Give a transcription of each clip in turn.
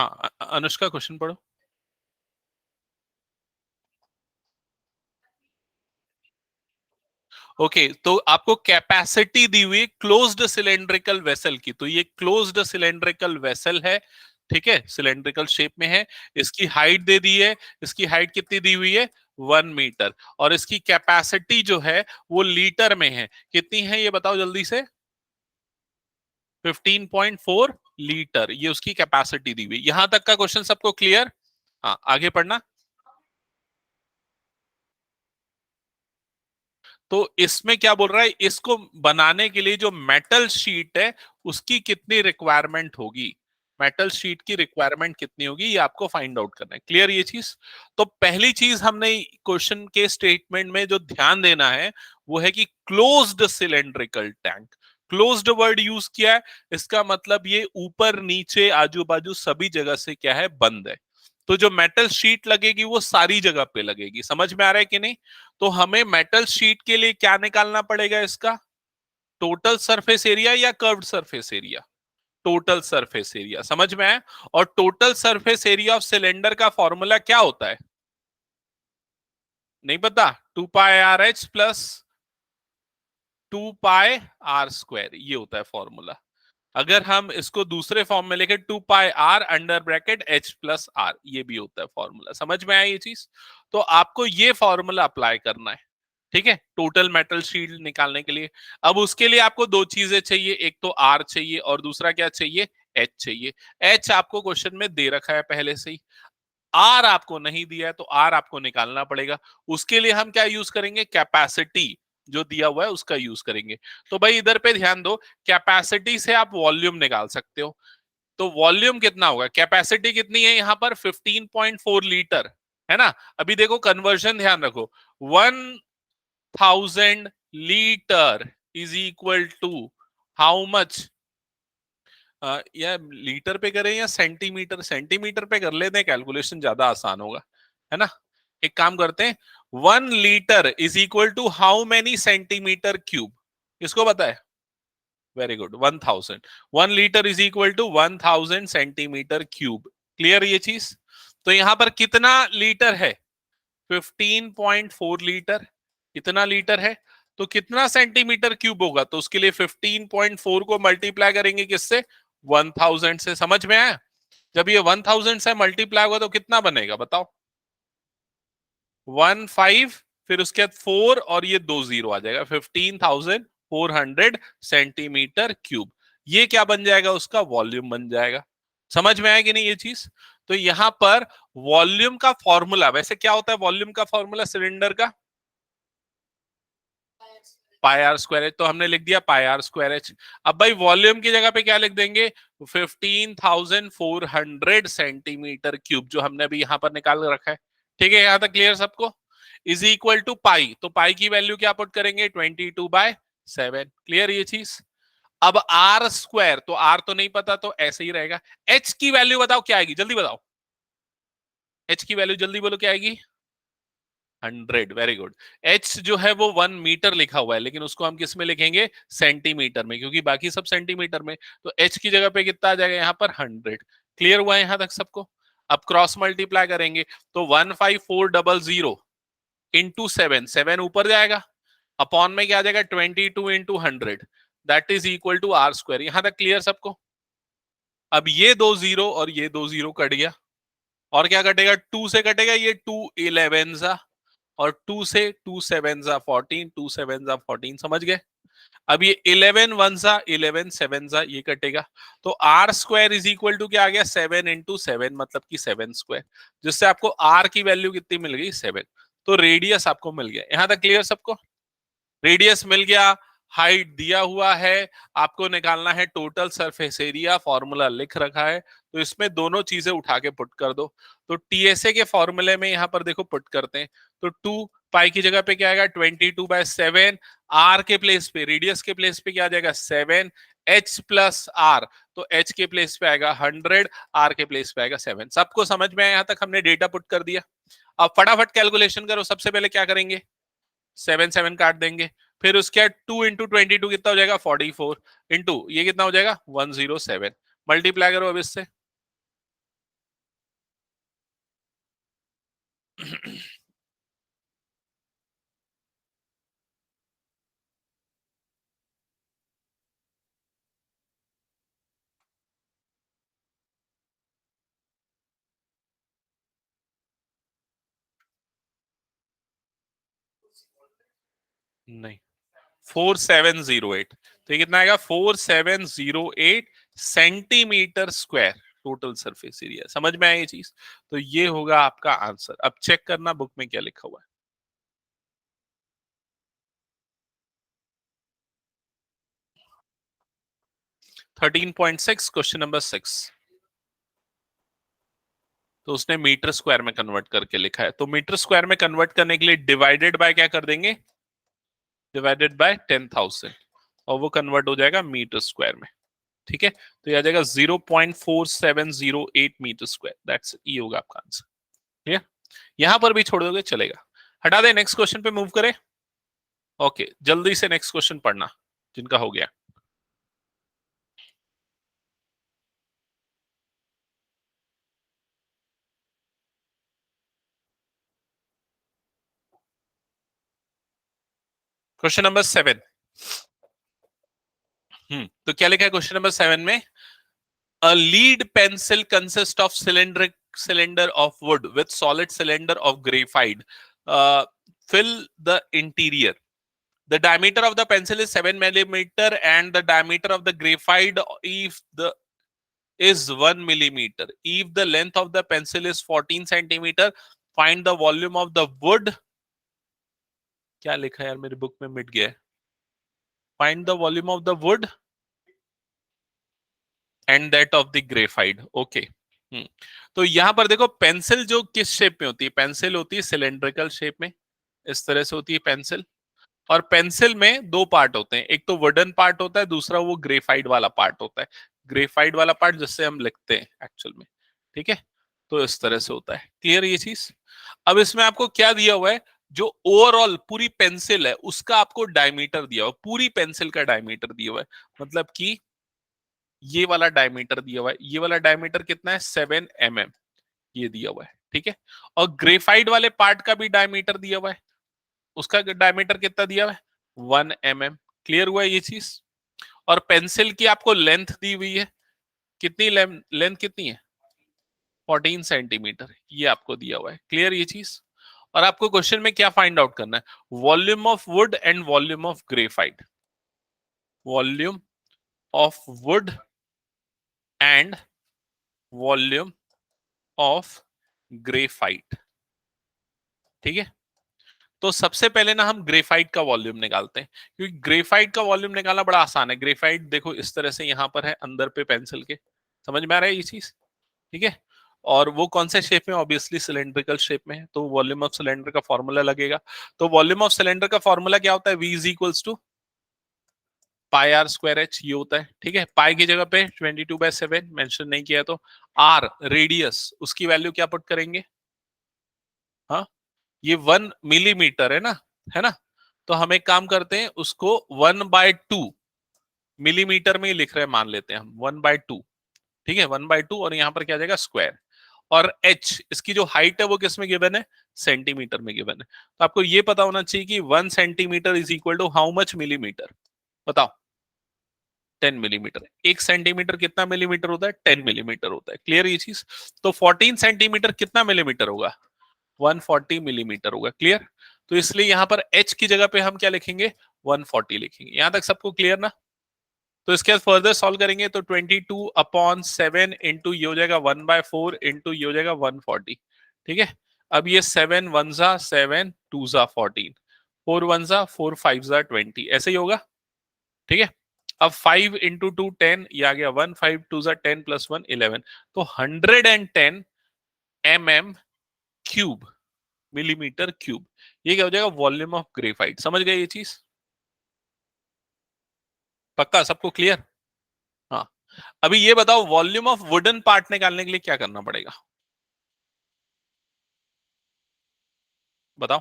हाँ, अनुष्का क्वेश्चन पढ़ो। ओके, तो आपको कैपेसिटी दी हुई क्लोज्ड सिलेंड्रिकल वेसल की, तो ये क्लोज्ड सिलेंड्रिकल वेसल है, ठीक है, सिलेंड्रिकल शेप में है। इसकी हाइट दे दी है, इसकी हाइट कितनी दी हुई है, 1 मीटर, और इसकी कैपेसिटी जो है वो लीटर में है। कितनी है ये बताओ जल्दी से। 15.4 लीटर, ये उसकी कैपेसिटी दी हुई। यहां तक का क्वेश्चन सबको क्लियर? हाँ, आगे पढ़ना। तो इसमें क्या बोल रहा है, इसको बनाने के लिए जो मेटल शीट है उसकी कितनी रिक्वायरमेंट होगी, मेटल शीट की रिक्वायरमेंट कितनी होगी, ये आपको फाइंड आउट करना है। क्लियर ये चीज? तो पहली चीज हमने क्वेश्चन के स्टेटमेंट में जो ध्यान देना है वो है कि closed cylindrical tank. Closed word use किया है, इसका मतलब ये ऊपर नीचे आजू बाजू सभी जगह से क्या है, बंद है। तो जो मेटल शीट लगेगी वो सारी जगह पे लगेगी। समझ में आ रहा है कि नहीं? तो हमें मेटल शीट के लिए क्या निकालना पड़ेगा, इसका टोटल सरफेस एरिया या curved surface area? Total surface area. समझ में आया? और total surface area of cylinder का फॉर्मूला क्या होता है? नहीं पता? 2πRh प्लस 2πr², ये होता है फॉर्मूला। अगर हम इसको दूसरे फॉर्म में लेके 2πr under bracket h plus r, ये भी होता है फॉर्मूला। समझ में आया ये चीज? तो आपको ये फॉर्मूला अप्लाई करना है, ठीक है, टोटल मेटल शील्ड निकालने के लिए। अब उसके लिए आपको दो चीजें चाहिए, एक तो आर चाहिए और दूसरा क्या चाहिए, एच चाहिए। एच आपको क्वेश्चन में दे रखा है पहले से ही, आर आपको नहीं दिया है, तो आर आपको निकालना पड़ेगा। उसके लिए हम क्या यूज करेंगे, कैपेसिटी जो दिया हुआ है उसका यूज करेंगे। तो भाई इधर पे ध्यान दो, कैपेसिटी से आप वॉल्यूम निकाल सकते हो। तो वॉल्यूम कितना होगा, कैपेसिटी कितनी है यहां पर, 15.4 लीटर है ना। अभी देखो कन्वर्जन ध्यान रखो, 1000 litre is equal to how much, या लीटर पे करें या सेंटीमीटर, सेंटीमीटर पे कर लेते हैं, कैलकुलेशन ज्यादा आसान होगा, है ना। एक काम करते हैं, 1 litre is equal to how many centimetre cube, इसको पता है? Very good, 1000। 1 litre is equal to 1000 centimetre cube. Clear ये चीज? तो यहां पर कितना लीटर है, 15.4 लीटर, इतना लीटर है। तो कितना सेंटीमीटर क्यूब होगा, तो उसके लिए 15.4 को मल्टीप्लाई करेंगे किससे, 1000 से। समझ में आया? जब ये 1000 से मल्टीप्लाई होगा तो कितना बनेगा बताओ, 15, फिर उसके बाद 4 और ये 2 जीरो आ जाएगा, 15,400 सेंटीमीटर क्यूब। ये क्या बन जाएगा, उसका वॉल्यूम बन जाएगा। समझ में आया कि नहीं ये चीज? तो यहां पर वॉल्यूम का फॉर्मूला, वैसे क्या होता है वॉल्यूम का फॉर्मूला सिलेंडर का, πr²h, तो हमने लिख दिया πr²h। अब भाई वॉल्यूम की जगह पे क्या लिख देंगे, 15,400 सेंटीमीटर क्यूब, जो हमने अभी यहां पर निकाल रखा है। ठीक है, यहां तक क्लियर सबको? इज इक्वल टू पाई, तो पाई की वैल्यू क्या पुट करेंगे, 22/7। क्लियर ये चीज? अब r², तो r तो नहीं पता तो ऐसे ही रहेगा। h की वैल्यू बताओ क्या आएगी, जल्दी बताओ, h की वैल्यू जल्दी बोलो क्या आएगी, 100। Very good. एच जो है वो 1 मीटर लिखा हुआ है, लेकिन उसको हम किस में लिखेंगे, सेंटीमीटर में, क्योंकि बाकी सब सेंटीमीटर में। तो एच की जगह पे कितना आ जाएगा यहाँ पर, 100। क्लियर हुआ है यहाँ तक सबको? अब क्रॉस मल्टीप्लाई करेंगे तो 15400 इंटू 7, 7 ऊपर जाएगा, अपॉन में क्या आ जाएगा, 22 into 100, that is equal to r²। यहां तक क्लियर सबको? अब ये 2 जीरो और ये 2 जीरो कट गया, और क्या कटेगा, 2 से कटेगा ये 2 11 और 2 से 2 7 14, 2 7 14, समझ गए? अब ये 11 वन सा 11 7 सा ये कटेगा, तो r² इज इक्वल टू क्या आ गया, 7 इंटू 7, मतलब कि 7², जिससे आपको r की वैल्यू कितनी मिल गई, 7। तो रेडियस आपको मिल गया। यहां तक क्लियर सबको? रेडियस मिल गया, हाइट दिया हुआ है, आपको निकालना है टोटल सरफेस एरिया, फॉर्मूला लिख रखा है, तो इसमें दोनों चीजें उठा के पुट कर दो। तो टीएसए के फॉर्मूले में यहां पर देखो पुट करते हैं, तो 2 पाई की जगह पे क्या आएगा, 22/7, आर के प्लेस पे, रेडियस के प्लेस पे क्या आ जाएगा, 7, एच प्लस आर, तो एच के प्लेस पे आएगा 100, आर के प्लेस पे आएगा 7। सबको समझ में आया? यहां तक हमने डेटा पुट कर दिया। अब फटाफट कैलकुलेशन करो। सबसे पहले क्या करेंगे, 7 7 काट देंगे, फिर उसके बाद 2 इंटू 22 कितना हो जाएगा, 44, इंटू ये कितना हो जाएगा, 107। मल्टीप्लाई करो अब इससे, नहीं, 4708, तो ये कितना आएगा? 4708 centimetre square total surface area. समझ में आया ये चीज? तो ये होगा आपका आंसर। अब चेक करना बुक में क्या लिखा हुआ है। 13.6 क्वेश्चन नंबर 6। तो उसने मीटर स्क्वायर में कन्वर्ट करके लिखा है, तो मीटर स्क्वायर में कन्वर्ट करने के लिए डिवाइडेड बाय क्या कर देंगे? डिवाइडेड बाय 10,000, और वो कन्वर्ट हो जाएगा मीटर स्क्वायर में। ठीक है, तो ये आ जाएगा 0.4708 मीटर स्क्वायर। दैट्स ये होगा आपका आंसर। क्लियर? यहां पर भी छोड़ दोगे चलेगा। हटा दे, नेक्स्ट क्वेश्चन पे मूव करें। ओके, जल्दी से नेक्स्ट क्वेश्चन पढ़ना जिनका हो गया। Question number 7। तो क्या लिखा है क्वेश्चन नंबर 7 में? A lead pencil consists of cylinder of wood with solid cylinder of graphite. Fill the interior. The diameter of the pencil is 7 millimeter and the diameter of the graphite if the is 1 millimeter. If the length of the pencil is 14 centimeter, find the volume of the wood. क्या लिखा है यार, मेरी book में मिट गया है। Find the volume of the wood and that of the graphite. Okay. तो यहां पर देखो, पेंसिल जो किस शेप में होती है? पेंसिल होती है सिलेंड्रिकल शेप में, इस तरह से होती है पेंसिल। और पेंसिल में दो पार्ट होते हैं, एक तो वुडन पार्ट होता है, दूसरा वो ग्रेफाइट वाला पार्ट होता है। ग्रेफाइट वाला पार्ट जिससे हम लिखते हैं एक्चुअल में। ठीक है, तो इस तरह से होता है। क्लियर ये चीज? अब इसमें आपको क्या दिया हुआ है? जो ओवरऑल पूरी पेंसिल है उसका आपको डायमीटर दिया हुआ है, पूरी पेंसिल का डायमीटर दिया हुआ है। मतलब कि ये वाला डायमीटर दिया हुआ है, ये वाला डायमीटर कितना है? 7 mm ये दिया हुआ है। ठीक है, और ग्रेफाइट वाले पार्ट का भी डायमीटर दिया हुआ है, उसका डायमीटर कितना दिया हुआ है? 1 mm। क्लियर हुआ है ये चीज? और पेंसिल की आपको लेंथ दी हुई है, कितनी लेंथ कितनी है? 14 सेंटीमीटर, ये आपको दिया हुआ है। क्लियर ये चीज? और आपको क्वेश्चन में क्या फाइंड आउट करना है? Volume of would and volume of graphite. Volume of would and volume of graphite. ठीक है, तो सबसे पहले ना हम ग्रेफाइट का वॉल्यूम निकालते हैं, क्योंकि ग्रेफाइट का वॉल्यूम निकालना बड़ा आसान है। ग्रेफाइट देखो इस तरह से यहां पर है अंदर पे पेंसिल के। समझ में आ रहा है ये चीज? ठीक है, और वो कौन से शेप में? ऑब्वियसली सिलेंड्रिकल शेप में है, तो वॉल्यूम ऑफ सिलेंडर का फॉर्मूला लगेगा। तो वॉल्यूम ऑफ सिलेंडर का फॉर्मूला क्या होता है? V is equals to pi are square h, ये होता है। ठीक है, पाई की जगह पे 22/7 मेंशन नहीं किया, तो आर रेडियस, उसकी वैल्यू क्या पुट करेंगे? हाँ, ये 1 मिलीमीटर है ना, है ना? तो हम एक काम करते हैं, उसको 1/2 मिलीमीटर में ही लिख रहे हैं, मान लेते हैं हम 1/2। ठीक है, 1/2, और यहाँ पर क्या आ जाएगा? स्क्वायर। और h, इसकी जो हाइट है वो किस में गिवन है? सेंटीमीटर में गिवन है। तो आपको ये पता होना चाहिए कि 1 centimetre is equal to how much millimetre? बताओ। 10 मिलीमीटर। 1 सेंटीमीटर कितना मिलीमीटर होता है? 10 मिलीमीटर होता है। क्लियर ये चीज? तो 14 सेंटीमीटर कितना मिलीमीटर होगा? 140 मिलीमीटर होगा। क्लियर? तो इसलिए यहां पर h की जगह पे हम क्या लिखेंगे? 140 लिखेंगे। यहां तक सबको क्लियर ना? तो इसके बाद फर्दर सॉल्व करेंगे तो 22/7 इंटू ये हो जाएगा 1/4 इंटू ये हो जाएगा 140। ठीक है, अब ये 7 1 जा 7 2 जा 14, 4 1 जा 4 5 जा 20, ऐसे ही होगा। ठीक है, अब 5 इंटू 2 10, ये आ गया 1, 5 2 जा 10 प्लस 1 11, तो 110 mm क्यूब, मिलीमीटर क्यूब। ये क्या हो जाएगा? Volume of graphite. समझ गए ये चीज? पक्का सबको क्लियर? हाँ, अभी ये बताओ, वॉल्यूम ऑफ वुडन पार्ट निकालने के लिए क्या करना पड़ेगा? बताओ।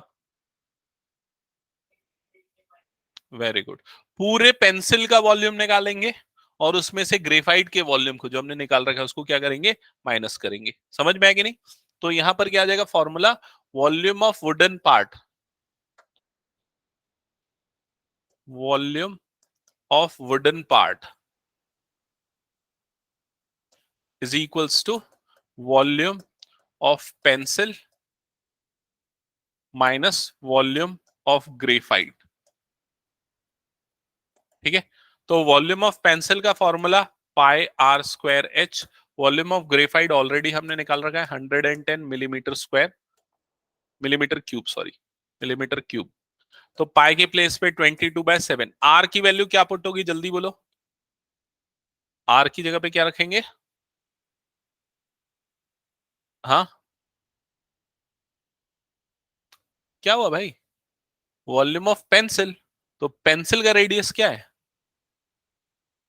Very good. पूरे पेंसिल का वॉल्यूम निकालेंगे और उसमें से ग्रेफाइट के वॉल्यूम को जो हमने निकाल रखा है उसको क्या करेंगे? माइनस करेंगे। समझ में आया कि नहीं? तो यहां पर क्या आ जाएगा formula? Volume of wooden part, volume of wooden part is equals to volume of pencil minus volume of graphite. ठीक है, तो वॉल्यूम ऑफ पेंसिल का formula pi are square h, volume of graphite already हमने निकाल रखा है 110 millimetre square, millimetre cube, sorry millimetre cube. तो pi के प्लेस पे 22/7, आर की वैल्यू क्या पुट होगी जल्दी बोलो, आर की जगह पे क्या रखेंगे? हाँ क्या हुआ भाई? वॉल्यूम ऑफ पेंसिल, तो पेंसिल का रेडियस क्या है?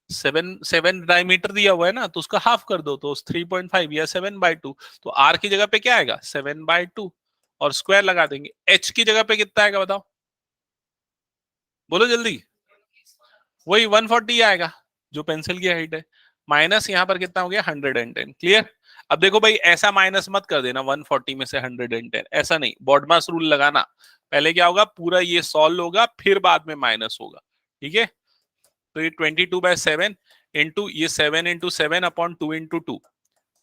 7 डायमीटर दिया हुआ है ना, तो उसका हाफ कर दो तो 3.5 या 7/2। तो आर की जगह पे क्या आएगा? 7/2 और स्क्वायर लगा देंगे। एच की जगह पे कितना आएगा बताओ, बोलो जल्दी। वही 140 आएगा जो पेंसिल की हाइट है, माइनस यहाँ पर कितना हो गया 110। क्लियर? अब देखो भाई ऐसा माइनस मत कर देना 140 में से 110, ऐसा नहीं, बॉडमास रूल लगाना। पहले क्या होगा, पूरा ये सॉल्व होगा फिर बाद में माइनस होगा। ठीक है, तो ये 22/7 इंटू ये 7 × 7/2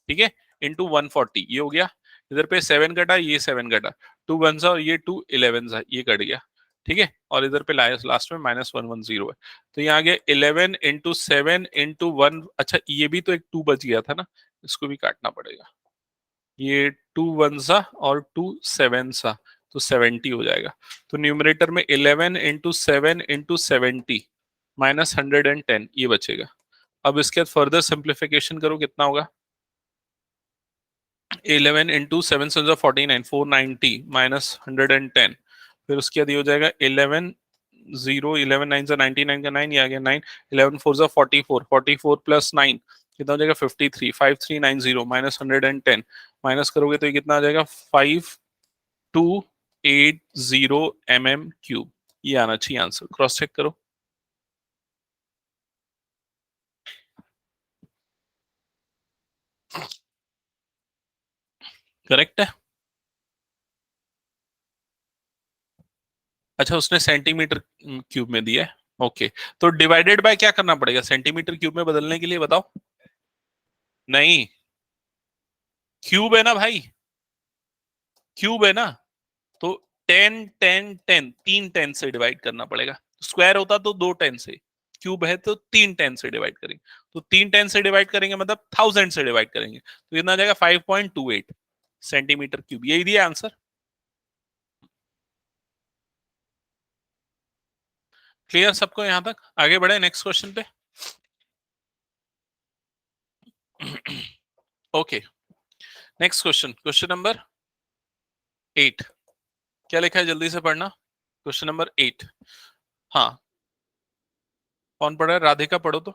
ठीक है, इंटू 140 ये हो गया। इधर पे 7 कटा, ये 7 कटा, 2 1 सा और ये 2 11 सा, ये कट गया। ठीक है, और इधर पे लास्ट में -110 है। तो यहाँ आ गया 11 × 7 × 1। अच्छा ये भी तो एक 2 बच गया था ना, इसको भी काटना पड़ेगा। ये 2 1 सा और 2 7 सा, तो 70 हो जाएगा। तो न्यूमरेटर में 11 × 7 × 70 -110 ये बचेगा। अब इसके बाद फर्दर सिंप्लीफिकेशन करो, कितना होगा? 11 × 7 से 49, 490 -110। फिर उसके बाद ये हो जाएगा 11 0 11 9 से 99 का 9, ये आ गया 9, 11 4 से 44, 44 प्लस 9 कितना हो जाएगा 53, 5390 -110 माइनस करोगे तो ये कितना आ जाएगा 5280 mm3। ये आना चाहिए आंसर, क्रॉस चेक करो। करेक्ट है। अच्छा उसने सेंटीमीटर क्यूब में दिया है, ओके। तो डिवाइडेड बाय क्या करना पड़ेगा सेंटीमीटर क्यूब में बदलने के लिए, बताओ? नहीं, क्यूब है ना भाई, क्यूब है ना, तो 10 10 10 तीन 10 से डिवाइड करना पड़ेगा। स्क्वायर होता तो 2 10 से, क्यूब है तो 3 10 से डिवाइड करेंगे। तो 3 10 से डिवाइड करेंगे मतलब 1000 से डिवाइड करेंगे, तो कितना आ जाएगा 5.28 सेंटीमीटर क्यूब। यही दिया आंसर। क्लियर सबको यहां तक? आगे बढ़े नेक्स्ट क्वेश्चन पे। Okay, next question, question number 8। क्या लिखा है जल्दी से पढ़ना, क्वेश्चन नंबर 8। हाँ, कौन पढ़ा है? राधिका पढ़ो तो।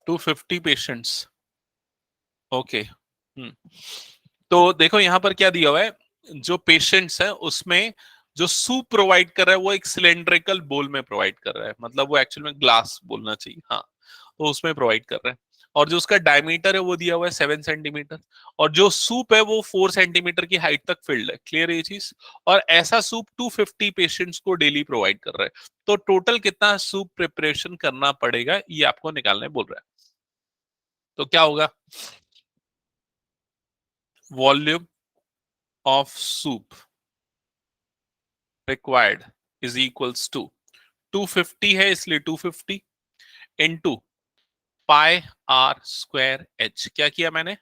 To 50 patients, okay. तो देखो यहाँ पर क्या दिया हुआ है, जो पेशेंट्स है उसमें जो सूप प्रोवाइड कर रहा है वो एक सिलेंड्रिकल बोल में प्रोवाइड कर रहा है, मतलब वो एक्चुअल में ग्लास बोलना चाहिए, हाँ, तो उसमें प्रोवाइड कर रहा है। और जो उसका डायमीटर है वो दिया हुआ है 7 सेंटीमीटर, और जो सूप है वो 4 सेंटीमीटर की हाइट तक फिल्ड है। क्लियर ये चीज? और ऐसा सूप 250 पेशेंट्स को डेली प्रोवाइड कर रहा है। तो टोटल कितना सूप प्रिपरेशन करना पड़ेगा ये आपको निकालने बोल रहा है। तो क्या होगा, volume of soup required is equals to 250 है इसलिए 250 into pi are square h. क्या किया मैंने,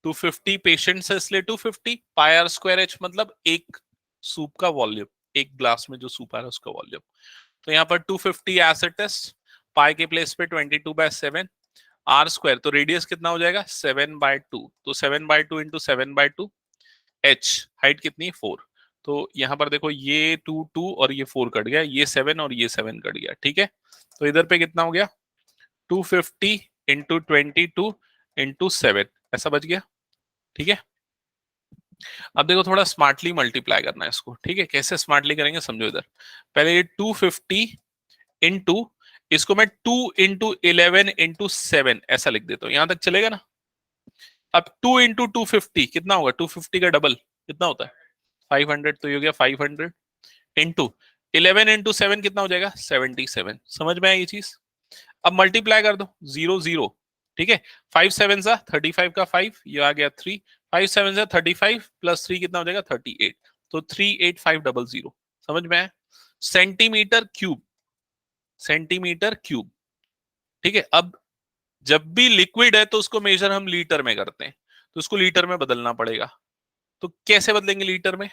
250 पेशेंट्स है इसलिए 250 पाई आर स्क्वायर एच, मतलब एक सूप का वॉल्यूम, एक ग्लास में जो सूप आ रहा है उसका वॉल्यूम। तो यहाँ पर 250 एसिड टेस्ट, पाई के प्लेस पे 22/7, आर स्क्वायर तो रेडियस कितना हो जाएगा 7/2, तो 7/2 इंटू 7/2, एच हाइट कितनी 4। तो यहाँ पर देखो ये 2 2 और ये 4 कट गया, ये 7 और ये 7 कट गया। ठीक है, तो इधर पे कितना हो गया 250 इंटू 22 इंटू 7 ऐसा बच गया। ठीक है, अब देखो थोड़ा स्मार्टली मल्टीप्लाई करना है इसको। ठीक है, कैसे स्मार्टली करेंगे समझो इधर। पहले ये 250 इंटू, इसको मैं 2 इंटू 11 इंटू 7 ऐसा लिख देता हूं, यहां तक चलेगा ना। अब 2 इंटू 250 कितना होगा, 250 का डबल कितना होता है 500, तो ये हो गया 500 इंटू 11 इंटू 7 कितना हो जाएगा 77। समझ में आई ये चीज। अब मल्टीप्लाई कर दो, 0 0। ठीक है, 5 7 सा 35 का 5, ये आ गया 3, 5 7 सा 35 प्लस 3 कितना हो जाएगा 38, तो 38500। समझ में आया, सेंटीमीटर क्यूब, सेंटीमीटर क्यूब। ठीक है, अब जब भी लिक्विड है तो उसको मेजर हम लीटर में करते हैं, तो उसको लीटर में बदलना पड़ेगा। तो कैसे बदलेंगे लीटर में,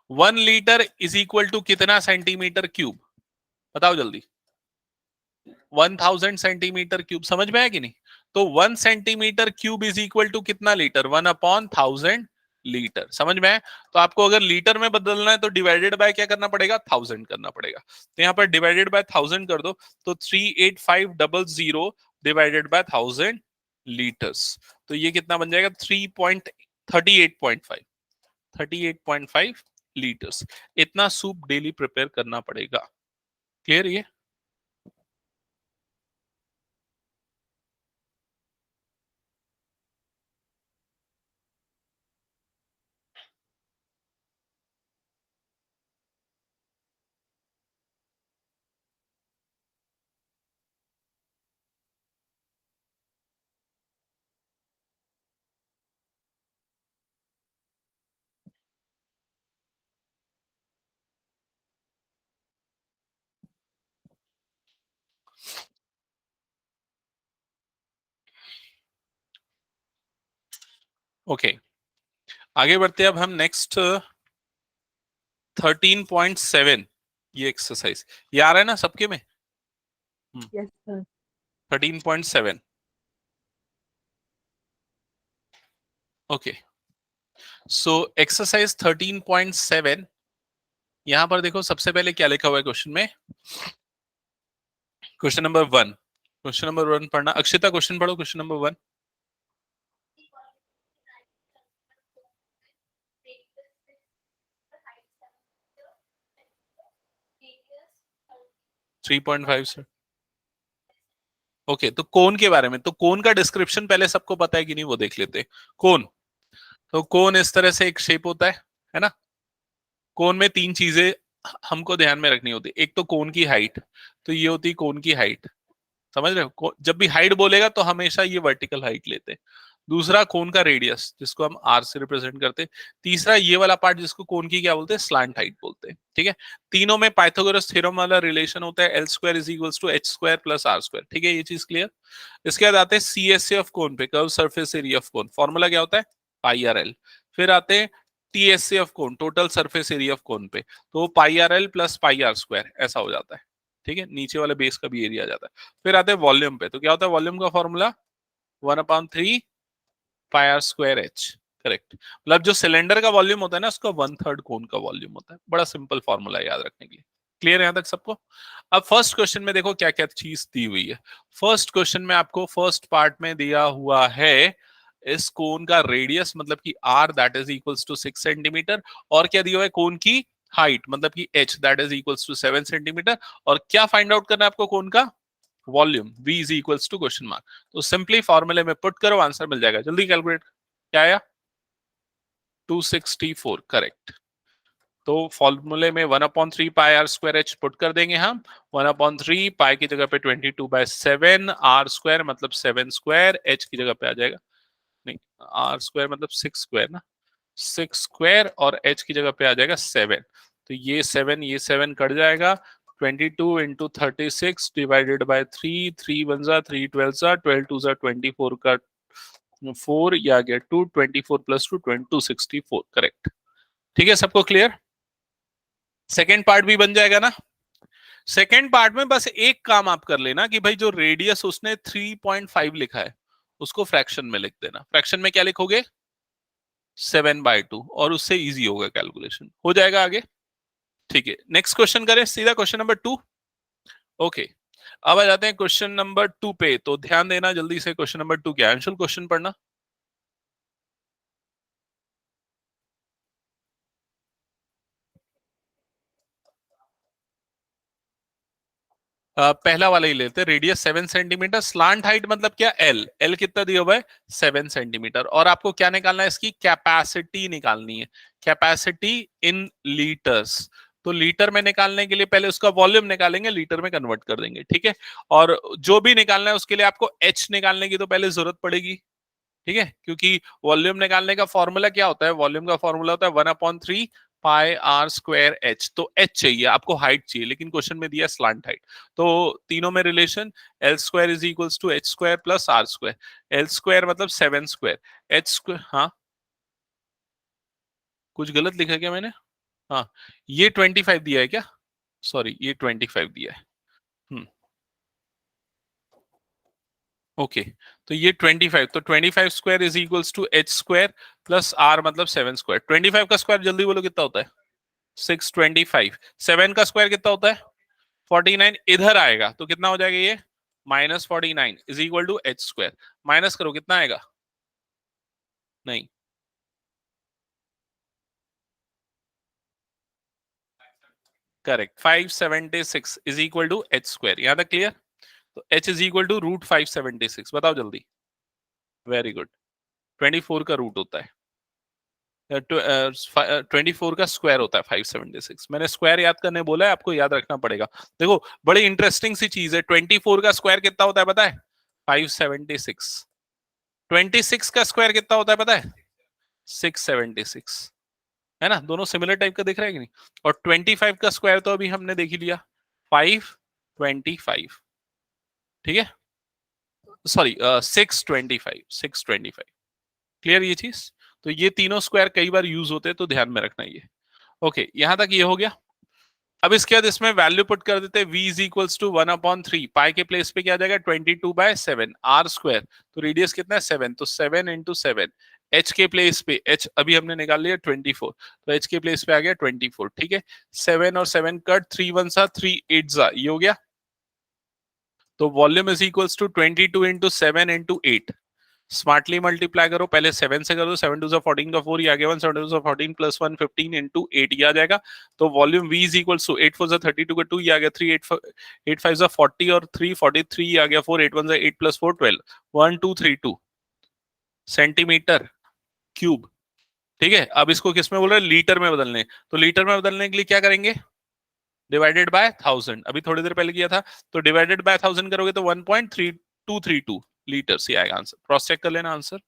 1 लीटर इज इक्वल टू कितना सेंटीमीटर क्यूब, बताओ जल्दी। 1000 सेंटीमीटर क्यूब। समझ में आया कि नहीं। तो 1 centimetre cube is equal to कितना लीटर, 1/1000 लीटर। समझ में आया। तो आपको अगर लीटर में बदलना है तो डिवाइडेड बाय क्या करना पड़ेगा, 1000 करना पड़ेगा। तो यहाँ पर डिवाइडेड बाय 1000 कर दो, तो 38500 डिवाइडेड बाय 1000 लीटर्स। तो ये कितना बन जाएगा 38.5 38.5 लीटर्स। इतना सूप डेली प्रिपेयर करना पड़ेगा। क्लियर ये। ओके, आगे बढ़ते हैं। अब हम नेक्स्ट 13.7, ये एक्सरसाइज ये आ रहा है ना सबके में। Yes sir. 13.7। Okay, so exercise 13.7, यहां पर देखो सबसे पहले क्या लिखा हुआ है क्वेश्चन में। क्वेश्चन नंबर 1, क्वेश्चन नंबर 1 पढ़ना। अक्षिता क्वेश्चन पढ़ो, क्वेश्चन नंबर 1। 3.5 सर। ओके, तो कोन के बारे में, तो कोन का डिस्क्रिप्शन पहले सबको पता है कि नहीं वो देख लेते। कोन, तो कोन इस तरह से एक शेप होता है ना। कोन में 3 चीजें हमको ध्यान में रखनी होती है। एक तो कोन की हाइट, तो ये होती है कोन की हाइट। समझ रहे हो, जब भी हाइट बोलेगा तो हमेशा ये वर्टिकल हाइट लेते हैं। दूसरा कोन का रेडियस, जिसको हम आर से रिप्रेजेंट करते हैं। तीसरा ये वाला पार्ट, जिसको कोन की क्या बोलते हैं, स्लैंट हाइट बोलते हैं। ठीक है, तीनों में पाइथागोरस थ्योरम वाला रिलेशन होता है, L square is equals to H square plus are square. ठीक है, ये चीज क्लियर। इसके बाद आते हैं C S A of cone पे, curve surface area of cone, formula क्या होता है पाई आर एल। फिर आते हैं T S A of cone, total surface area of cone पे, तो pi R L plus pi are square ऐसा हो जाता है। ठीक है, नीचे वाले बेस का भी एरिया आ जाता है। फिर आते हैं वॉल्यूम पे, तो क्या होता है वॉल्यूम का formula 1/3 pi are square h. Correct, मतलब जो सिलेंडर का वॉल्यूम होता है ना, उसका 1/3 कोन का वॉल्यूम होता है। बड़ा सिंपल फॉर्मूला है याद रखने के लिए। क्लियर है यहां तक सबको। अब फर्स्ट क्वेश्चन में देखो क्या क्या चीज दी हुई है। फर्स्ट क्वेश्चन में आपको फर्स्ट पार्ट में दिया हुआ है इस कोन का रेडियस, मतलब कि r that is equals to 6 centimetre, और क्या दिया हुआ है कोन की हाइट, मतलब कि h that is equals to 7 centimetre, और क्या फाइंड आउट करना है आपको कोन का volume, v is equals to question mark. तो सिंपली फॉर्मूले में पुट करो, आंसर मिल जाएगा। जल्दी कैलकुलेट, क्या आया 264। करेक्ट, तो फॉर्मूले में 1/3 pi are square H put कर देंगे हम। 1/3 पाई की जगह पे 22/7, आर स्क्वायर मतलब 7 स्क्वायर, एच की जगह पे आ जाएगा, नहीं आर स्क्वायर मतलब 6 स्क्वायर ना, 6 स्क्वायर, और एच की जगह पे आ जाएगा 7। तो ये 7 ये 7 कट जाएगा। 22 इंटू 36 डिवाइडेड बाय 3, 3 1 जा 3 12 जा 12 2 जा 24 का 4, ये आ गया 2, 24 प्लस 2 264। करेक्ट, ठीक है सबको क्लियर। सेकेंड पार्ट भी बन जाएगा ना। सेकेंड पार्ट में बस एक काम आप कर लेना कि भाई जो रेडियस उसने 3.5 लिखा है उसको फ्रैक्शन में लिख देना। फ्रैक्शन में क्या लिखोगे 7/2, और उससे इजी होगा कैलकुलेशन, हो जाएगा आगे। ठीक है, नेक्स्ट क्वेश्चन करें सीधा, क्वेश्चन नंबर 2। ओके, अब आ जाते हैं क्वेश्चन नंबर 2 पे। तो ध्यान देना जल्दी से, क्वेश्चन नंबर 2 क्या है? अंशुल क्वेश्चन पढ़ना। पहला वाला ही लेते हैं। रेडियस 7 सेंटीमीटर, स्लांट हाइट मतलब क्या? एल। एल कितना दिया हुआ है? 7 सेंटीमीटर। और आपको क्या निकालना है? इसकी कैपेसिटी निकालनी है। Capacity in litres. तो लीटर में निकालने के लिए पहले उसका वॉल्यूम निकालेंगे, लीटर में कन्वर्ट कर देंगे, ठीक है। और जो भी निकालना है उसके लिए आपको एच निकालने की तो पहले जरूरत पड़ेगी, ठीक है, क्योंकि वॉल्यूम निकालने का फॉर्मूला क्या होता है? वॉल्यूम का फॉर्मूला होता है 1/3 पाई आर स्क्वायर एच। तो एच चाहिए आपको, हाइट चाहिए, लेकिन क्वेश्चन में दिया स्लांट हाइट। तो तीनों में relation l square is equals to H square plus are square. L square मतलब 7 स्क्वायर, एच स्क्वायर, हाँ कुछ गलत लिखा क्या मैंने? हाँ, ये 25 दिया है क्या? सॉरी, ये 25 दिया है। Hmm, okay. तो ये 25, तो 25 square is equals to H square plus r मतलब 7 स्क्वायर। 25 का स्क्वायर जल्दी बोलो कितना होता है? 625। 7 का स्क्वायर कितना होता है? 49। इधर आएगा तो कितना हो जाएगा ये? -49 is equal to H square. Minus करो, कितना आएगा? नहीं, correct, 576 is equal to H square. यहां तक क्लियर? तो h इज इक्वल टू √576। बताओ जल्दी। Very good. 24 का रूट होता है, 24 का स्क्वायर होता है 576। मैंने स्क्वायर याद करने बोला है, आपको याद रखना पड़ेगा। देखो, बड़ी इंटरेस्टिंग सी चीज है। 24 का स्क्वायर कितना होता है पता है? 576। 26 का स्क्वायर कितना होता है पता है? 676। है ना, दोनों सिमिलर टाइप का दिख रहा है कि नहीं? और 25 का स्क्वायर तो अभी हमने देख ही लिया, 525। ठीक है, सॉरी 625। क्लियर ये चीज? तो ये तीनों स्क्वायर कई बार यूज होते हैं, तो ध्यान में रखना ये। ओके, यहां तक ये हो गया। अब इसके बाद इसमें वैल्यू पुट कर देते हैं। v is equals to 1/3। Pi के प्लेस पे क्या आ जाएगा? 22/7 आर स्क्वायर। तो रेडियस कितना है? 7। तो 7 इंटू 7। h के प्लेस पे, h अभी हमने निकाल लिया 24, तो h के प्लेस पे आ गया 24, ठीक है। 7 और 7 कट, 3 1 सा 3 8 सा, ये हो गया। तो volume is equals to 22 into 7 into 8। Smartly multiply करो, पहले 7 से करो, 7 2 14 का 4, ये आ गया 1, 7 2 14 प्लस 1 15 इंटू 8, ये आ जाएगा। तो volume v is equals to 8 4 32 का 2, ये आ गया 3 8 5 40 और 3 43, ये आ गया 4 8 1 8 प्लस 4 12 1232 सेंटीमीटर क्यूब। ठीक है, अब इसको किस में बोल रहे हैं? लीटर में बदलने। तो लीटर में बदलने के लिए क्या करेंगे? डिवाइडेड बाय 1000, अभी थोड़ी देर पहले किया था। तो डिवाइडेड बाय 1000 करोगे तो 1.3232 लीटर से आएगा आंसर। क्रॉस चेक कर लेना आंसर।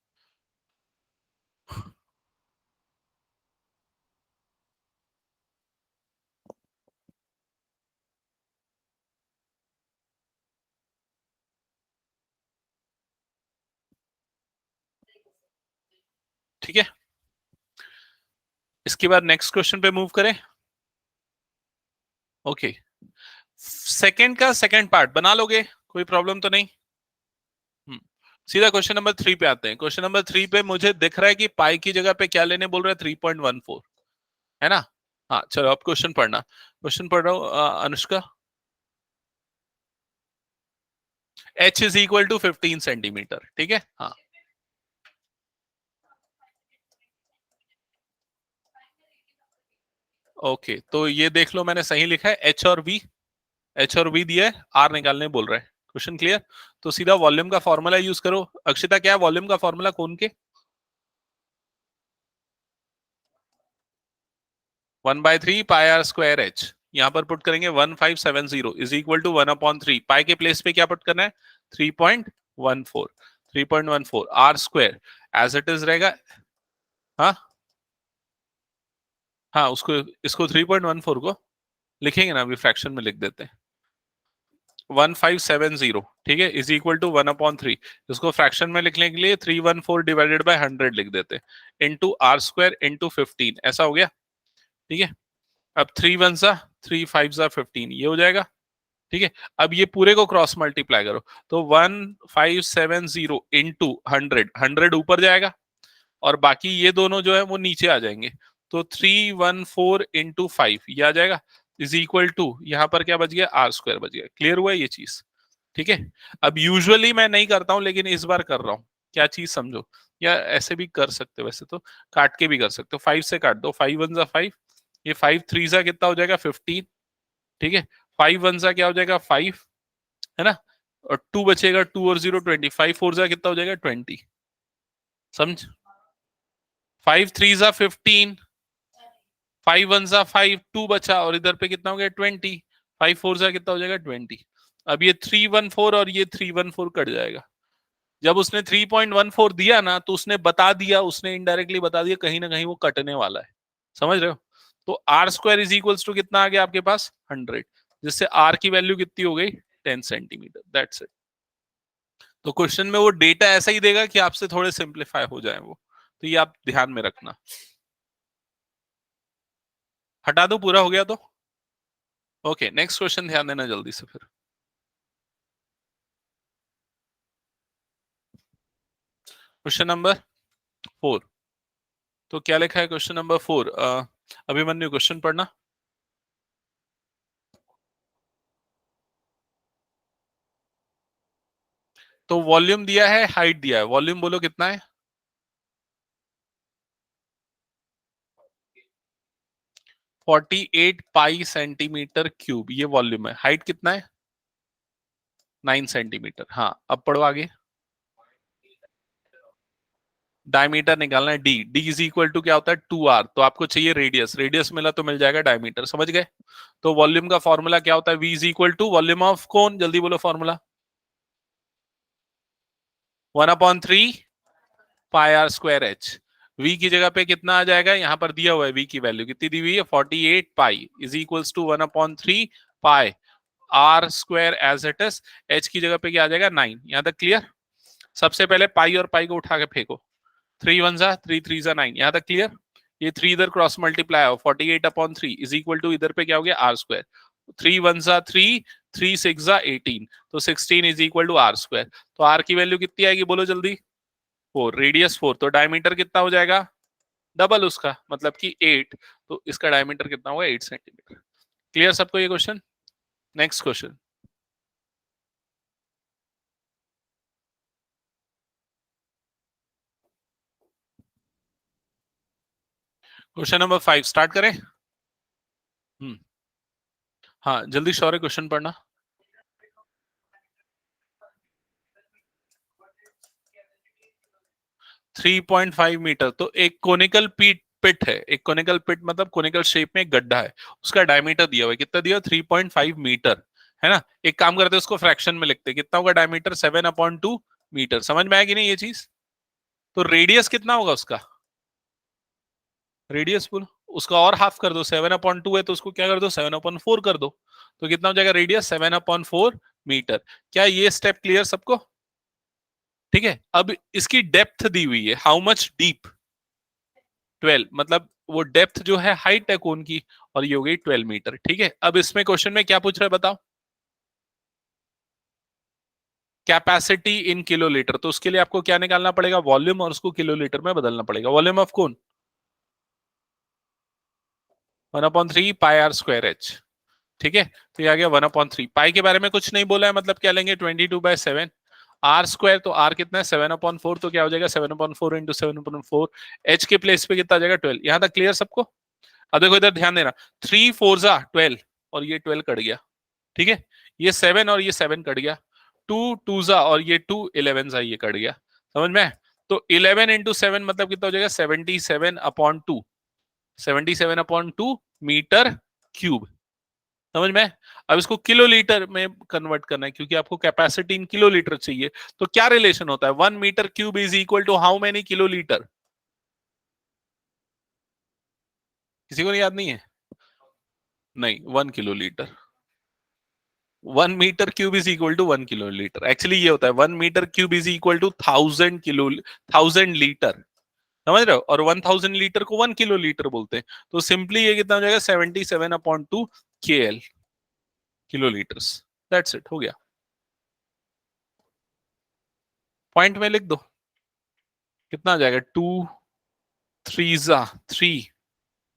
ठीक है, इसके बाद नेक्स्ट क्वेश्चन पे मूव करें। ओके, सेकंड का सेकंड पार्ट बना लोगे? कोई प्रॉब्लम तो नहीं? सीधा क्वेश्चन नंबर 3 पे आते हैं। क्वेश्चन नंबर 3 पे मुझे दिख रहा है कि पाई की जगह पे क्या लेने बोल रहा है? 3.14, है ना? हाँ चलो, अब क्वेश्चन पढ़ना। क्वेश्चन पढ़ रहा हूँ Anushka. h is equal to 15 centimetre, ठीक है। हाँ, ओके, तो ये देख लो, मैंने सही लिखा है h और v। h और v दिया है, r निकालने बोल रहा है। Question clear? तो सीधा वॉल्यूम का फॉर्मूला यूज करो। अक्षिता, क्या है वॉल्यूम का फॉर्मूला कौन के? 1/3 पाई आर स्क्वायर एच। यहां पर पुट करेंगे 1570 इज इक्वल टू 1/3। पाई के प्लेस पे क्या पुट करना है? 3.14। 3.14 r square as it is रहेगा। हाँ हाँ, उसको, इसको 3.14 को लिखेंगे ना, अभी फ्रैक्शन में लिख देते हैं। 1570, ठीक है, इज इक्वल टू 1/3। इसको फ्रैक्शन में लिखने के लिए 314 डिवाइडेड बाय 100 लिख देते हैं, इंटू आर स्क्वायर इंटू 15। ऐसा हो गया, ठीक है। अब 3 1 सा 3 5 सा 15, ये हो जाएगा, ठीक है। अब ये पूरे को क्रॉस मल्टीप्लाई करो, तो 1570 इंटू 100, 100 ऊपर जाएगा और बाकी ये दोनों जो है वो नीचे आ जाएंगे। तो 314 इंटू 5, ये आ जाएगा। इज इक्वल टू, यहाँ पर क्या बच गया, आर स्क्वायर बच गया। क्लियर हुआ ये चीज? ठीक है। अब यूजुअली मैं नहीं करता हूं, लेकिन इस बार कर रहा हूं। क्या चीज समझो, या ऐसे भी कर सकते हो, वैसे तो काट के भी कर सकते हो। 5 से काट दो, 5 वन जा 5, ये 5 3 जा कितना हो जाएगा 15। ठीक है, 5 वन जा क्या हो जाएगा 5, है ना, और 2 बचेगा, 2 और 0 20, 5 4 जा कितना हो जाएगा 20। समझ, 5 3 जा 15, 5 वन जा 5, 2 बचा, और इधर पे कितना हो गया 20, 5 4 जा कितना हो जाएगा 20। अब ये 314 और ये 314 कट जाएगा। जब उसने 3.14 दिया ना, तो उसने बता दिया, उसने इनडायरेक्टली बता दिया कहीं ना कहीं वो कटने वाला है। समझ रहे हो? तो r square is equals to कितना आ गया आपके पास 100, जिससे आर की वैल्यू कितनी हो गई 10 सेंटीमीटर। That's it. तो क्वेश्चन में वो डेटा ऐसा ही देगा कि आपसे थोड़े सिंप्लीफाई हो जाए वो, तो ये आप ध्यान में रखना। हटा दो, पूरा हो गया तो ओके। नेक्स्ट क्वेश्चन ध्यान देना जल्दी से फिर। Question number 4। तो क्या लिखा है क्वेश्चन नंबर 4? अभिमन्यु क्वेश्चन पढ़ना। तो वॉल्यूम दिया है, हाइट दिया है, वॉल्यूम बोलो कितना है? 48 पाई सेंटीमीटर क्यूब, ये वॉल्यूम है। हाइट कितना है? 9 सेंटीमीटर। हाँ, अब पढ़ो आगे। डायमीटर निकालना है, d. D is equal to क्या होता है 2r। तो आपको चाहिए रेडियस, रेडियस मिला तो मिल जाएगा डायमीटर। समझ गए? तो वॉल्यूम का फॉर्मूला क्या होता है? v is equal to volume of कौन, जल्दी बोलो फॉर्मूला। 1/3 pi are square h. v की जगह पे कितना आ जाएगा, यहां पर दिया हुआ है v की वैल्यू कितनी दी हुई है 48 pi is equals to 1/3 pi are square as it is. H की जगह पे क्या आ जाएगा 9। यहां तक क्लियर? सबसे पहले पाई और पाई को उठा के फेंको, 3 वन जा 3 3 जा 9। यहां तक क्लियर? ये 3 इधर क्रॉस मल्टीप्लाई हो, 48/3 इज इक्वल टू इधर पे क्या हो गया आर स्क्वायर। 3 वन जा 3, 3 6 जा 18, तो 16 is equal to r square. तो आर की वैल्यू कितनी आएगी बोलो जल्दी? 4। रेडियस 4, तो डायमीटर कितना हो जाएगा? डबल उसका, मतलब कि 8। तो इसका डायमीटर कितना होगा 8 सेंटीमीटर। क्लियर सबको ये question? Next question. Question number 5 start करें? हाँ जल्दी शौर्य क्वेश्चन पढ़ना। 3.5 मीटर। तो एक कोनिकल पिट है, एक कोनिकल पिट मतलब कोनिकल शेप में एक गड्ढा है, उसका डायमीटर दिया हुआ है, कितना दिया? 3.5 मीटर, है ना। एक काम करते हैं, उसको फ्रैक्शन में लिखते हैं। कितना होगा डायमीटर? 7/2 मीटर। समझ में आएगी नहीं ये चीज? तो रेडियस कितना होगा उसका? रेडियस बोलो, उसका और हाफ कर दो। 7/2 है तो उसको क्या कर दो 7/4 कर दो। तो कितना हो जाएगा रेडियस? 7/4 मीटर। क्या ये स्टेप क्लियर सबको? ठीक है। अब इसकी डेप्थ दी हुई है, हाउ मच डीप? 12, मतलब वो डेप्थ जो है हाइट है कोन की, और ये हो गई 12 मीटर। ठीक है। अब इसमें क्वेश्चन में क्या पूछ रहा है बताओ? Capacity in kilolitre. तो उसके लिए आपको क्या निकालना पड़ेगा? वॉल्यूम, और उसको किलोलीटर में बदलना पड़ेगा। वॉल्यूम ऑफ कौन? 1/3 पाई आर स्क्वायर एच। ठीक है। तो ये आ गया 1/3। पाई के बारे में कुछ नहीं बोला है, मतलब क्या लेंगे 22/7। आर स्क्वायर, तो आर कितना है 7/4, तो क्या हो जाएगा 7/4 इंटू 7/4। एच के प्लेस पे कितना आ जाएगा 12। यहां तक क्लियर सबको? अब देखो इधर ध्यान देना, 3 4 जा 12, और ये 12 कट गया। ठीक है। ये 7 और ये 7 कट गया। 2 2 जा, और ये 2 11 जा, ये कट गया। समझ में? तो 11 इंटू 7 मतलब कितना हो जाएगा 77/2। 77/2 मीटर क्यूब। समझ में? अब इसको किलोलीटर में कन्वर्ट करना है, क्योंकि आपको कैपेसिटी इन किलोलीटर चाहिए। तो क्या रिलेशन होता है? 1 metre cube is equal to how many kilolitre? किसी को नहीं याद नहीं है? नहीं, 1 kilolitre. 1 metre cube is equal to 1 kilolitre. Actually ये होता है 1 metre cube is equal to 1000 litre. समझ रहे हो? और 1000 लीटर को 1 किलोलीटर बोलते हैं। तो सिंपली ये कितना हो जाएगा 77/2 KL, किलोलीटर्स। दैट्स इट, हो गया। पॉइंट में लिख दो। कितना आ जाएगा 2 3 जा 3,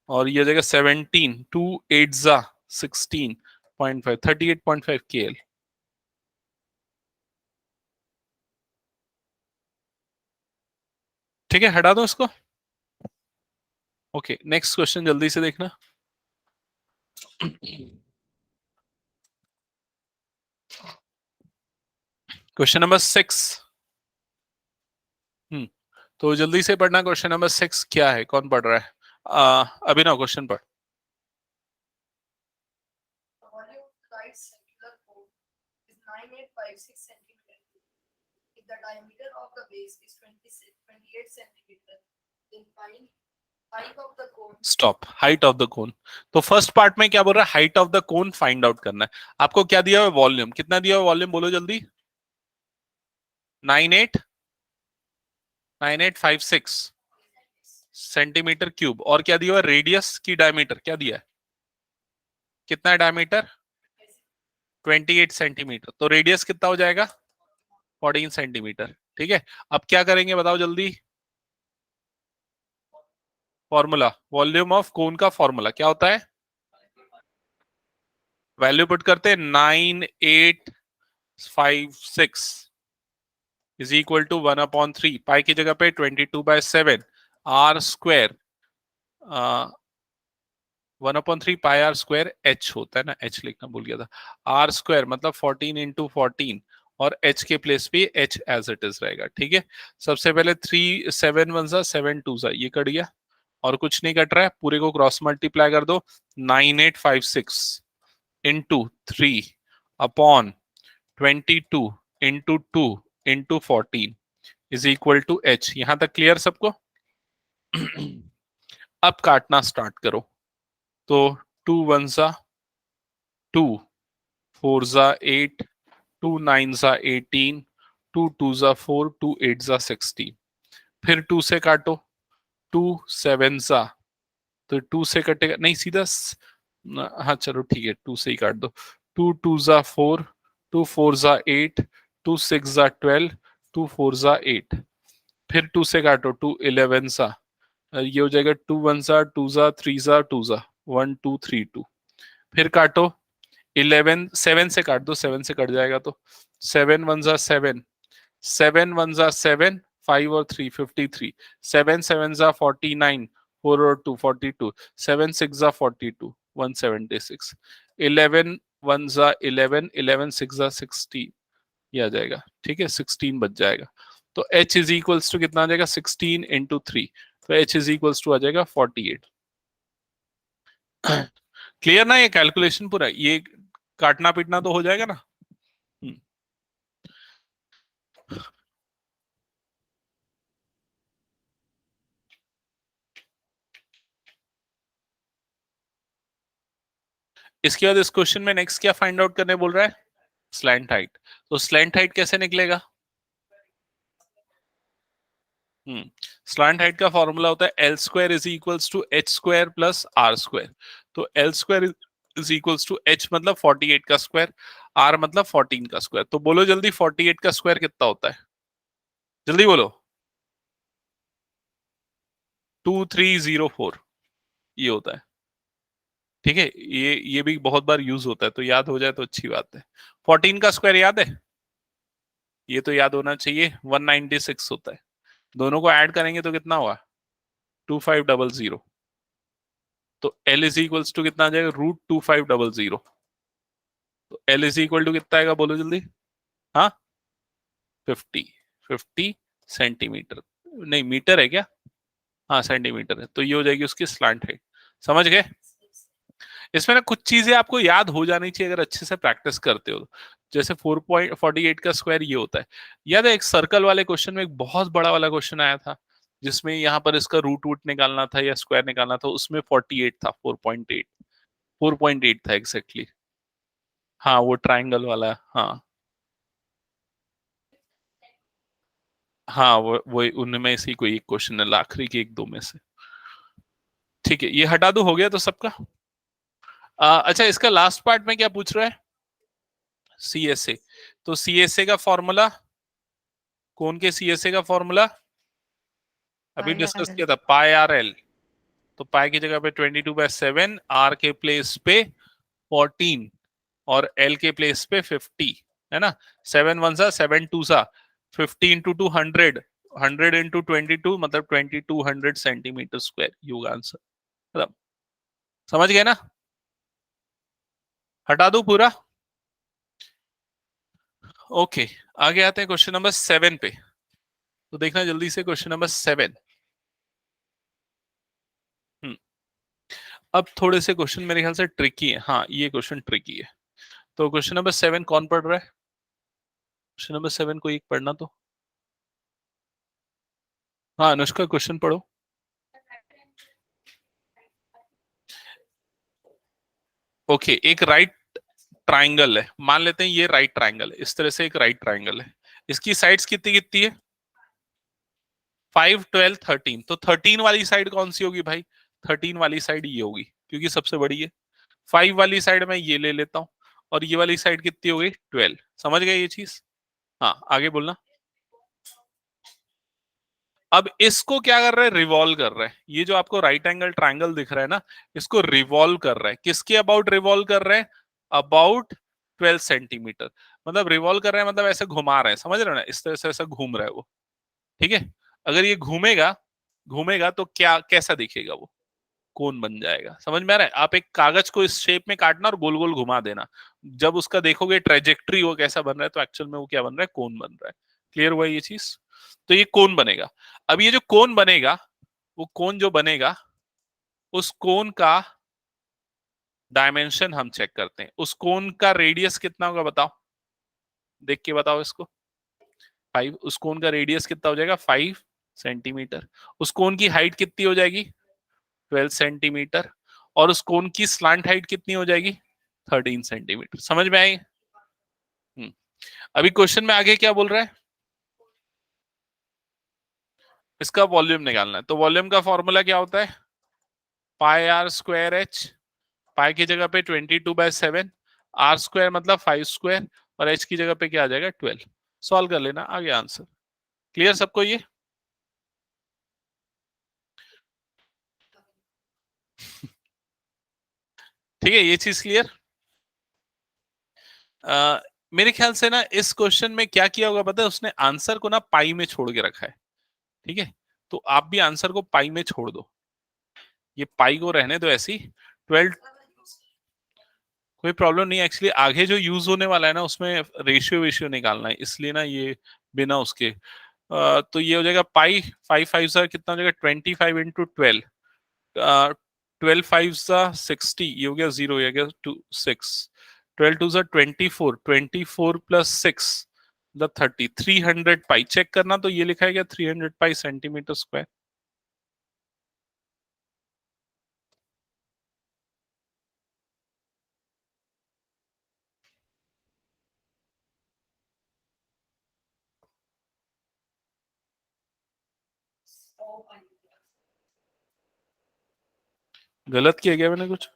और ये हो जाएगा 17, 2 8 जा 16.5 38.5 KL। ठीक है, हटा दो इसको। ओके, नेक्स्ट क्वेश्चन जल्दी से देखना। Question number 6। तो जल्दी से पढ़ना, क्वेश्चन नंबर 6 क्या है, कौन पढ़ रहा है? अभिनव क्वेश्चन पढ़। The diameter of the base is 28 centimeter. Then find height of the cone. Stop, height of the cone. तो फर्स्ट पार्ट में क्या बोल रहा है? Height of the cone find out करना है। आपको क्या दिया हुआ? वॉल्यूम। कितना दिया हुआ वॉल्यूम, बोलो जल्दी। 9856 सेंटीमीटर क्यूब। और क्या दिया हुआ? रेडियस की डायमीटर क्या दिया है? कितना है डायमीटर? 28 सेंटीमीटर। तो रेडियस कितना हो जाएगा? 14 सेंटीमीटर। ठीक है, अब क्या करेंगे बताओ जल्दी। फॉर्मूला, वॉल्यूम ऑफ कोन का फॉर्मूला क्या होता है? वैल्यू पुट करते हैं 9856 इज इक्वल टू 1/3। पाई की जगह पे 22/7 r square 1/3 pi are square h होता है ना, एच लिखना भूल गया था। आर स्क्वायर मतलब 14 इंटू 14 और एच के प्लेस पे एच एज इट इज रहेगा। ठीक है, सबसे पहले 3 7 1 7 2 ये कट गया और कुछ नहीं कट रहा है, पूरे को क्रॉस मल्टीप्लाई कर दो। 9856 into 3 upon 22 into 2 into 14 is equal to h. यहां तक क्लियर सबको? अब काटना स्टार्ट करो। तो 2 1 2, 4 8, 2 9 18, 2 2 4, 2 8 16। फिर 2 से काटो, 2 7 तो 2 से कटेगा नहीं सीधा हाँ चलो ठीक है, 2 से ही काट दो। 2 2 4, 2 4 8, 2 6 12, 2 4 8। फिर 2 से काटो, 2 11 ये हो जाएगा 2 1 2 3 2 1 2 3 2। फिर काटो 11 7 से काट दो, 7 से कट जाएगा तो 7 1 7, 7 1 7, 5 और 3 53, 7 7 49, 4 और 2 42, 7 6 42 176, 11 1 11, 11 6 16 ये आ जाएगा। ठीक है, 16 बच जाएगा। तो h इज इक्वल्स टू कितना आ जाएगा? 16 इंटू 3, तो h इज इक्वल्स टू आ जाएगा 48। क्लियर ना? ये कैलकुलेशन पूरा, ये काटना पीटना तो हो जाएगा ना। इसके बाद इस क्वेश्चन में नेक्स्ट क्या फाइंड आउट करने बोल रहा है? Slant height. तो स्लैंट हाइट कैसे निकलेगा? स्लैंट हाइट का फॉर्मूला होता है L square is equals to H square plus are square. तो L square is equals to H मतलब 48 का स्क्वायर, आर मतलब 14 का स्क्वायर। तो बोलो जल्दी 48 का स्क्वायर कितना होता है? जल्दी बोलो। 2304 ये होता है। ठीक है, ये भी बहुत बार यूज होता है, तो याद हो जाए तो अच्छी बात है। 14 का स्क्वायर याद है? ये तो याद होना चाहिए, 196 होता है। दोनों को ऐड करेंगे तो कितना हुआ? 2500। तो L इज इक्वल्स टू कितना आ जाएगा? √2500। तो L इज इक्वल टू कितना आएगा बोलो जल्दी? हाँ 50 सेंटीमीटर, नहीं मीटर है क्या? हाँ सेंटीमीटर है। तो ये हो जाएगी उसकी स्लांट हाइट। समझ गए? इसमें ना कुछ चीजें आपको याद हो जानी चाहिए अगर अच्छे से प्रैक्टिस करते हो। जैसे 4.48 का स्क्वायर ये होता है। याद है एक सर्कल वाले क्वेश्चन में एक बहुत बड़ा वाला क्वेश्चन आया था जिसमें यहाँ पर इसका रूट वूट निकालना था या स्क्वायर निकालना था, उसमें 48 था। 4.8 था एग्जैक्टली। हाँ वो ट्राइंगल वाला। हाँ हाँ वो उनमें से कोई एक क्वेश्चन है, आखिरी के 1 2 में से। ठीक है, ये हटा दो, हो गया तो सबका। अच्छा इसका लास्ट पार्ट में क्या पूछ रहा है? CSA। तो CSA का फॉर्मूला, कौन के CSA का फॉर्मूला अभी डिस्कस किया था? पाई आर एल। तो पाई की जगह पे 22/7, आर के प्लेस पे 14 और L के प्लेस पे 50, है ना। 7 1 सा 7 2 सा 50 इंटू 2 100, 100 इंटू 22 मतलब 2200 सेंटीमीटर स्क्वायर। ये होगा आंसर। मतलब समझ गए ना। हटा दो पूरा। ओके, आगे आते हैं क्वेश्चन नंबर 7 पे। तो देखना जल्दी से क्वेश्चन नंबर 7। अब थोड़े से क्वेश्चन मेरे ख्याल से ट्रिकी है। हाँ, ये क्वेश्चन ट्रिकी है। तो क्वेश्चन नंबर 7 कौन पढ़ रहा है? क्वेश्चन नंबर 7 को एक पढ़ना तो। हाँ अनुष्का, क्वेश्चन पढ़ो। ओके, एक राइट ट्राइंगल है, मान लेते हैं ये राइट ट्राइंगल है, इस तरह से एक राइट ट्राइंगल है। इसकी साइड्स कितनी कितनी है? 5 12 13। तो 13 वाली साइड कौन सी होगी भाई? 13 वाली साइड ये होगी, क्योंकि सबसे बड़ी है। 5 वाली साइड मैं ये ले लेता हूं, और ये वाली साइड कितनी हो गई? 12। समझ गए ये चीज? हाँ, आगे बोलना। अब इसको क्या कर रहा है? रिवॉल्व कर रहा है। ये जो आपको राइट एंगल ट्रायंगल दिख रहा है ना, इसको रिवॉल्व कर रहा है। किसके अबाउट रिवॉल्व कर रहे हैं? About 12 centimetre. मतलब रिवॉल्व कर रहे हैं मतलब ऐसे घुमा रहे हैं, समझ रहे हो ना, इस तरह से ऐसा घूम रहा है वो। ठीक है। अगर ये घूमेगा, घूमेगा तो क्या कैसा दिखेगा वो? कोन बन जाएगा। समझ में आ रहा है? आप एक कागज को इस शेप में काटना और गोल गोल घुमा देना, जब उसका देखोगे ट्रेजेक्ट्री वो कैसा बन रहा है, तो एक्चुअल में वो क्या बन रहा है? कोन बन रहा है। क्लियर हुआ ये चीज? तो ये कोन बनेगा। अब ये जो कोन बनेगा, वो कोन जो बनेगा, उस कोन का डायमेंशन हम चेक करते हैं। उस कोन का रेडियस कितना होगा बताओ, देख के बताओ इसको। 5। उस कोन का रेडियस कितना हो जाएगा? 5 सेंटीमीटर। उस कोन की हाइट कितनी हो जाएगी? 12 सेंटीमीटर। और उस कोन की स्लांट हाइट कितनी हो जाएगी? 13 सेंटीमीटर। समझ में आई? अभी क्वेश्चन में आगे क्या बोल रहा है? इसका वॉल्यूम निकालना है। तो वॉल्यूम का फॉर्मूला क्या होता है? Pi are square H. पाई की जगह पे 22/7, आर स्क्वायर मतलब 5 स्क्वायर, और एच की जगह पे क्या आ जाएगा? 12। सॉल्व कर लेना, आ गया आंसर। क्लियर सबको ये? ठीक है, ये चीज क्लियर। मेरे ख्याल से ना इस क्वेश्चन में क्या किया होगा पता है? उसने आंसर को ना पाई में छोड़ के रखा है। ठीक है, तो आप भी आंसर को पाई में छोड़ दो, ये पाई को रहने दो ऐसी। 12। कोई प्रॉब्लम नहीं। एक्चुअली आगे जो यूज होने वाला है ना, उसमें रेशियो वेशियो निकालना है, इसलिए ना ये बिना उसके तो ये हो जाएगा पाई। 5 5 सा कितना हो जाएगा? 25 इंटू 12। 12 5 सा 60, ये हो गया 0, ये हो गया 2 6। 12 2 सा 24, 24 प्लस 6 मतलब 30। 300 पाई चेक करना, तो ये लिखा है क्या? 300 पाई सेंटीमीटर स्क्वायर। गलत किया गया मैंने कुछ?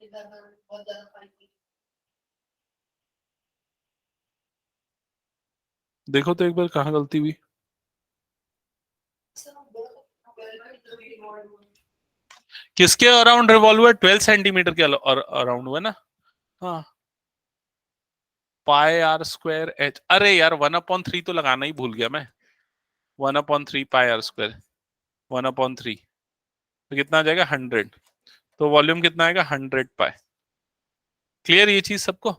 बहुत ज्यादा पानी। देखो तो एक बार कहाँ गलती हुई। किसके अराउंड रिवॉल्व हुआ? 12 सेंटीमीटर के अराउंड हुआ ना। हाँ, पाई आर स्क्वायर एच। अरे यार 1/3 तो लगाना ही भूल गया मैं। 1/3 पाई आर स्क्वायर, 1/3 तो कितना आ जाएगा? 100। तो वॉल्यूम कितना आएगा? 100 पाई। क्लियर ये चीज सबको?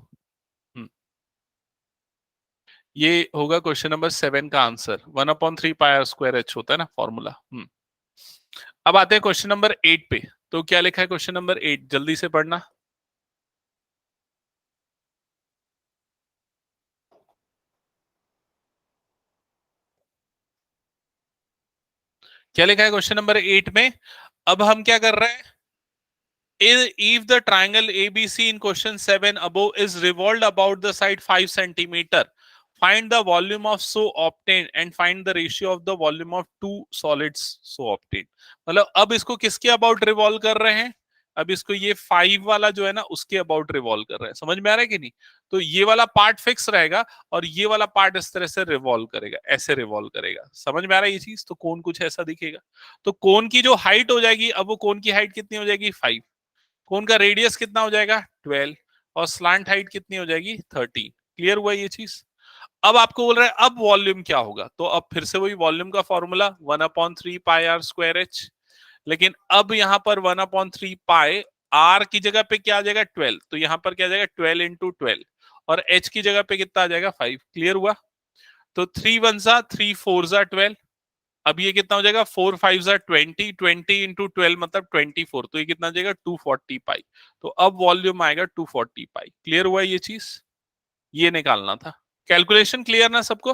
ये होगा क्वेश्चन नंबर 7 का answer. 1/3 pi are square h होता है ना फॉर्मूला। अब आते हैं क्वेश्चन नंबर 8 पे। तो क्या लिखा है क्वेश्चन नंबर 8? जल्दी से पढ़ना। क्या लिखा है क्वेश्चन नंबर 8 में? अब हम क्या कर रहे हैं? If the triangle ABC in question 7 above is revolved about the side 5 centimeter, find the volume of so obtained and find the ratio of the volume of two solids so obtained. मतलब अब इसको किसके about revolve कर रहे हैं? अब इसको ये 5 वाला जो है ना, उसके अबाउट रिवॉल्व कर रहे हैं। समझ में आ रहा है कि नहीं? तो ये वाला पार्ट फिक्स रहेगा, और ये वाला पार्ट इस तरह से रिवॉल्व करेगा, ऐसे रिवॉल्व करेगा। समझ में आ रहा है ये चीज? तो कोन कुछ ऐसा दिखेगा। तो कोन की जो हाइट हो जाएगी, अब वो कोन की हाइट कितनी हो जाएगी? 5। कोन का रेडियस कितना हो जाएगा 12 और स्लांट हाइट कितनी हो जाएगी 13। क्लियर हुआ ये चीज। अब आपको बोल रहा है अब वॉल्यूम क्या होगा, तो अब फिर से वही वॉल्यूम का formula 1/3 pi are square h. लेकिन अब यहां पर 1/3 पाई आर की जगह पे क्या आ जाएगा 12, तो यहां पर क्या आ जाएगा 12 इंटू 12 और एच की जगह पे कितना आ जाएगा 5। क्लियर हुआ। तो 3 1 जा 3 4 जा 12। अब ये कितना हो जाएगा 4 5 जा 20, 20 इंटू 12 मतलब 24, तो ये कितना हो जाएगा 240 पाई। तो अब वॉल्यूम आएगा 240 पाई। क्लियर हुआ ये चीज, ये निकालना था। कैलकुलेशन क्लियर ना सबको।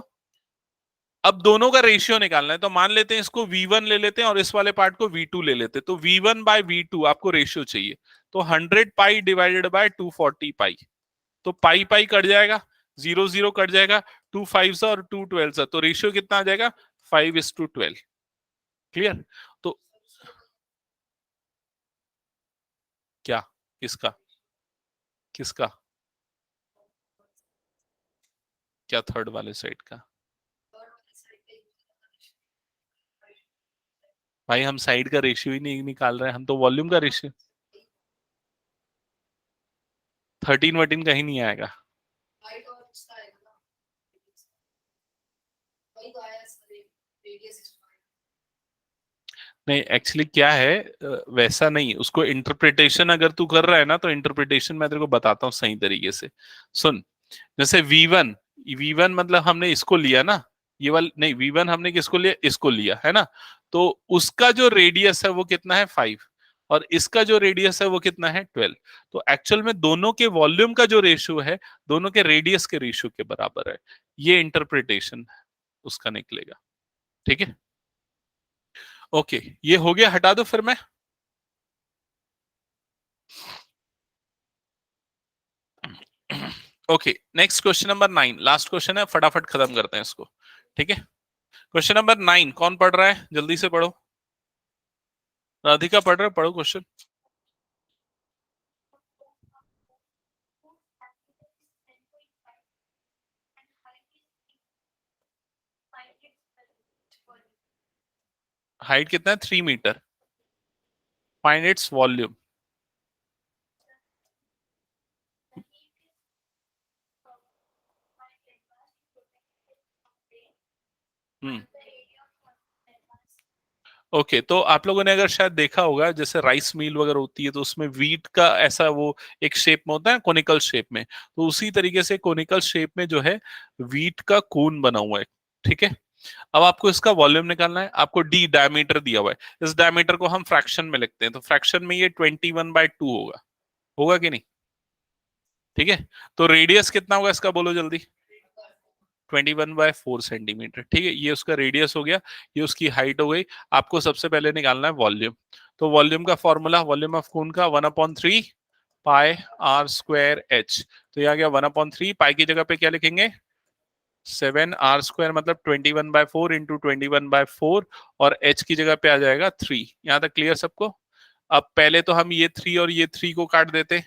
अब दोनों का रेशियो निकालना है, तो मान लेते हैं इसको V1 ले लेते हैं और इस वाले पार्ट को V2 ले लेते हैं। तो V1 बाय V2 आपको रेशियो चाहिए, तो 100 पाई डिवाइडेड बाय 240 पाई। तो पाई पाई कट जाएगा, 0 0 कट जाएगा, 2 5 और 2 12, तो रेशियो कितना आ जाएगा 5:12। क्लियर। तो क्या, किसका किसका, क्या थर्ड वाले साइड का? भाई हम साइड का रेशियो ही नहीं निकाल रहे हैं, हम तो वॉल्यूम का रेशियो। 13 वर्टीन कहीं नहीं आएगा। हाइट और इसका आएगा ना, वही तो आया रेडियस। नहीं एक्चुअली क्या है, वैसा नहीं, उसको इंटरप्रिटेशन अगर तू कर रहा है ना, तो इंटरप्रिटेशन मैं तेरे को बताता हूँ सही तरीके से। सुन, जैसे V1, V1 मतलब हमने इसको लिया ना, ये वाला नहीं, V1 हमने किसको लिया, इसको लिया है ना, तो उसका जो रेडियस है वो कितना है 5 और इसका जो रेडियस है वो कितना है 12। तो एक्चुअल में दोनों के वॉल्यूम का जो रेशियो है दोनों के रेडियस के रेशियो के बराबर है। ये इंटरप्रिटेशन उसका निकलेगा। ठीक है, ओके, ये हो गया, हटा दो फिर मैं। Okay, next question number 9, last question है, फटाफट खत्म करते हैं इसको। ठीक है, क्वेश्चन नंबर 9 कौन पढ़ रहा है, जल्दी से पढ़ो। राधिका पढ़ रहे हो, पढ़ो क्वेश्चन। हाइट कितना है 3 metre. Find its volume. Hmm, okay, तो आप लोगों ने अगर शायद देखा होगा जैसे राइस मिल वगैरह होती है तो उसमें वीट का ऐसा वो एक शेप में होता है, कोनिकल शेप में, तो उसी तरीके से कोनिकल शेप में जो है वीट का कोन बना हुआ है। ठीक है, अब आपको इसका वॉल्यूम निकालना है, आपको डी डायमीटर दिया हुआ है, इस डायमीटर को हम फ्रैक्शन में लिखते हैं, तो फ्रैक्शन में ये 21/2 होगा, होगा कि नहीं? ठीक है, तो रेडियस कितना होगा इसका बोलो जल्दी। 21/4 सेंटीमीटर। ठीक है, ये उसका रेडियस हो गया, ये उसकी हाइट हो गई। आपको सबसे पहले निकालना है वॉल्यूम, तो वॉल्यूम का फॉर्मूला, वॉल्यूम ऑफ खून का 1/3 पाई आर स्क्वायर एच। तो यहाँ गया 1/3, पाई की जगह पे क्या लिखेंगे 7, आर स्क्वायर मतलब 21/4 इंटू 21/4 और एच की जगह पे आ जाएगा 3। यहाँ तक क्लियर सबको? अब पहले तो हम ये 3 और ये 3 को काट देते,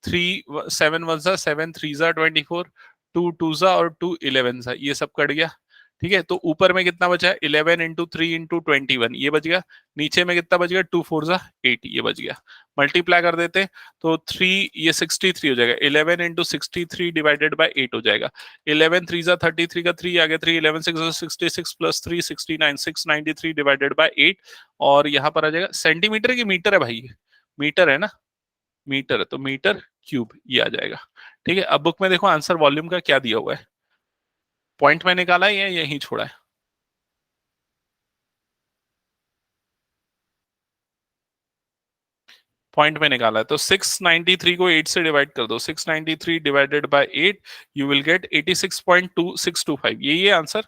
3 7 1 जा 7 3 जा 24, 2 2 जा और 2 11 जा, ये सब कट गया। ठीक है, तो ऊपर में कितना बचा 11 इंटू 3 इंटू 21, ये बच गया। नीचे में कितना बच गया 2 4 जा 8, ये बच गया। मल्टीप्लाई कर देते तो 3 ये 63 हो जाएगा, 11 इंटू 63 डिवाइडेड बाई 8 हो जाएगा। 11 3 जा 33 का 3 आ गया, 3 11 6 जा 66 प्लस 3 69, 693 डिवाइडेड बाई 8 और यहाँ पर आ जाएगा सेंटीमीटर की मीटर है भाई, मीटर है ना, मीटर है, तो मीटर क्यूब ये आ जाएगा। ठीक है, अब बुक में देखो आंसर वॉल्यूम का क्या दिया हुआ है, पॉइंट में निकाला है या यहीं छोड़ा है? पॉइंट में निकाला है, तो 693 को 8 से डिवाइड कर दो, 693 divided by 8 you will get 86.2625, यही है आंसर,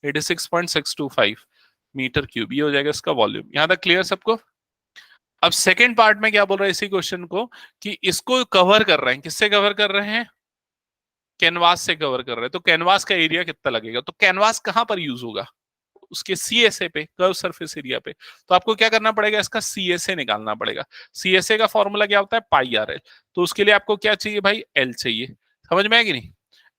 86.625 मीटर क्यूब, ये हो जाएगा इसका वॉल्यूम। यहां तक क्लियर सबको? अब सेकेंड पार्ट में क्या बोल रहा है इसी क्वेश्चन को, कि इसको कवर कर रहे हैं, किससे कवर कर रहे हैं, कैनवास से कवर कर रहे हैं, तो कैनवास का एरिया कितना लगेगा, तो कैनवास कहां पर यूज होगा, उसके सीएसए पे, कर्व सरफेस एरिया पे। तो आपको क्या करना पड़ेगा, इसका सीएसए निकालना पड़ेगा। सीएसए का फॉर्मूला क्या होता है पाई आर एल, तो उसके लिए आपको क्या चाहिए भाई एल चाहिए, समझ में आया कि नहीं?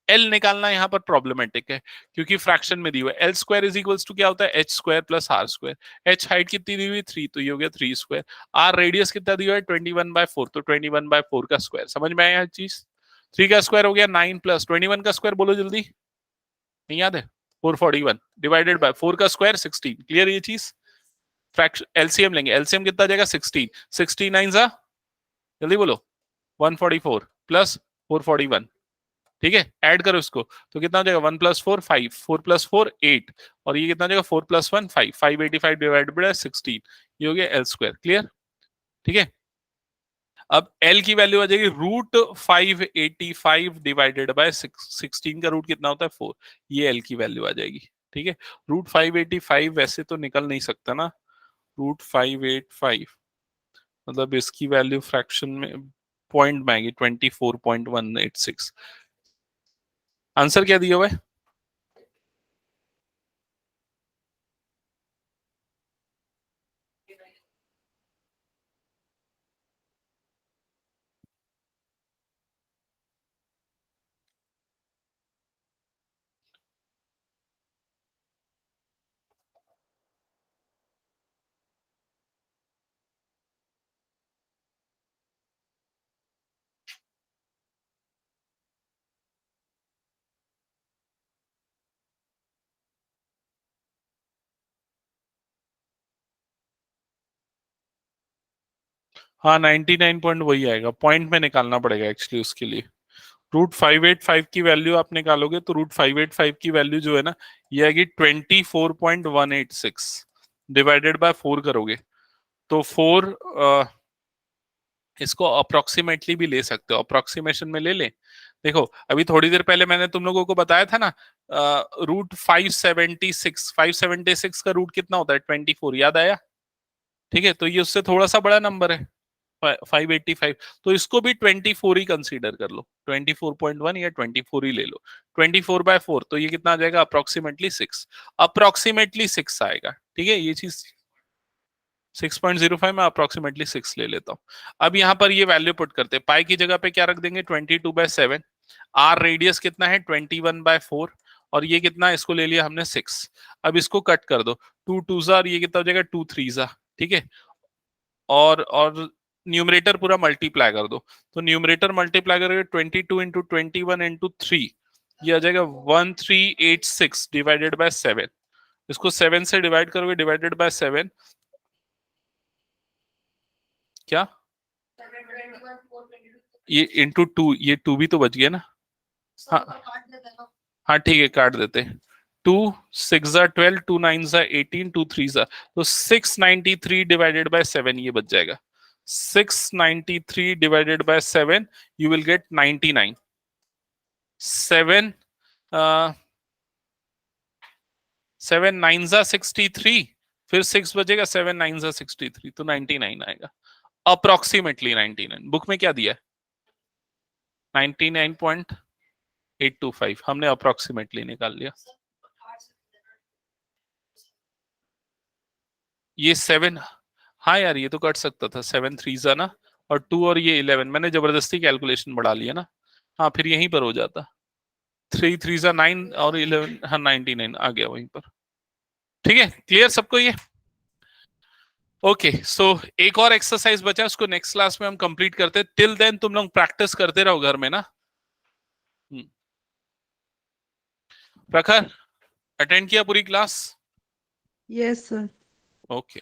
एल निकालना यहाँ पर प्रॉब्लमेटिक है क्योंकि फ्रैक्शन में दी हुआ है। L square is equals to क्या होता है, h square plus are square. H height कितनी दी हुई, 3, तो ये हो गया 3 स्क्वायर। आर रेडियस कितना दिया हुआ है, 21/4, तो 21/4 का स्क्वायर। समझ में आया चीज? 3 का स्क्वायर हो गया 9 प्लस 21 का स्क्वायर, बोलो जल्दी, नहीं याद है? 441 डिवाइडेड बाय 4 का स्क्वायर 16। क्लियर ये चीज? फ्रैक्शन एलसीएम लेंगे, एलसीएम कितना जाएगा 16, 69 जा, जल्दी बोलो, 144 प्लस 441, ठीक है, ऐड करो इसको तो कितना हो जाएगा, 1 प्लस 4 5, 4 प्लस 4 8, और ये कितना हो जाएगा 4 प्लस 1 5, 585 डिवाइडेड बाय 16, ये हो गया एल स्क्वायर। क्लियर? ठीक है, अब एल की वैल्यू आ जाएगी रूट 585 डिवाइडेड बाय 16 का रूट कितना होता है 4, ये एल की वैल्यू आ जाएगी। ठीक है, रूट 585 वैसे तो निकल नहीं सकता ना, रूट 585 मतलब इसकी वैल्यू फ्रैक्शन में पॉइंट में आएगी 24.186। आंसर क्या दिया हुआ है? हाँ 99 पॉइंट वही आएगा, पॉइंट में निकालना पड़ेगा एक्चुअली उसके लिए। रूट 585 की वैल्यू आप निकालोगे तो रूट 585 की वैल्यू जो है ना, ये आएगी 24.186 डिवाइडेड बाय 4 करोगे तो 4, इसको अप्रोक्सीमेटली भी ले सकते हो, अप्रोक्सीमेशन में ले ले। देखो अभी थोड़ी देर पहले मैंने तुम लोगों को बताया था ना, रूट 576 का रूट कितना होता है 24, याद आया? ठीक है, तो ये उससे थोड़ा सा बड़ा नंबर है 585, तो इसको भी 24 ही कंसीडर कर लो, 24.1 या 24 ही ले लो। 24/4 तो ये कितना आ जाएगा, अप्रोक्सीमेटली 6, अप्रोक्सीमेटली 6 आएगा। ठीक है, ये चीज 6.05 में अप्रोक्सीमेटली 6 ले लेता हूँ। अब यहाँ पर ये वैल्यू पुट करते हैं, पाई की जगह पे क्या रख देंगे 22/7, आर रेडियस कितना है 21/4, और ये कितना है, इसको ले लिया हमने 6। अब इसको कट कर दो, 2 2 जा, ये कितना हो जाएगा 2 3 जा, ठीक है, और न्यूमरेटर पूरा मल्टीप्लाई कर दो, तो न्यूमरेटर मल्टीप्लाई करोगे 22 इंटू 21 इंटू 3, ये आ जाएगा 1386 डिवाइडेड बाय 7। इसको 7 से डिवाइड करोगे, डिवाइडेड बाय 7 क्या, ये इंटू 2, ये 2 भी तो बच गया ना। हाँ हाँ ठीक है, काट देते। 2 6 जा 12, 2 9 जा 18, 2 3 जा, तो 693 डिवाइडेड बाय 7 ये बच जाएगा। 693 divided by 7 you will get 99। 7 7 9 जा 63, फिर 6 बचेगा, 7 9 जा 63, तो 99 आएगा, अप्रोक्सीमेटली 99। बुक में क्या दिया है 99.825, हमने अप्रोक्सीमेटली निकाल लिया। ये 7, हाँ यार ये तो कट सकता था, 7 3 जा ना, और 2 और ये 11, मैंने जबरदस्ती कैलकुलेशन बढ़ा लिया ना, हाँ फिर यहीं पर हो जाता, 3 3 जा 9 और 11, हाँ 99 आ गया वहीं पर। ठीक है, क्लियर सबको ये? ओके सो एक और एक्सरसाइज बचा, उसको नेक्स्ट क्लास में हम कंप्लीट करते हैं। टिल देन तुम लोग प्रैक्टिस करते रहो घर में ना। प्रखर अटेंड किया पूरी क्लास? Yes sir. ओके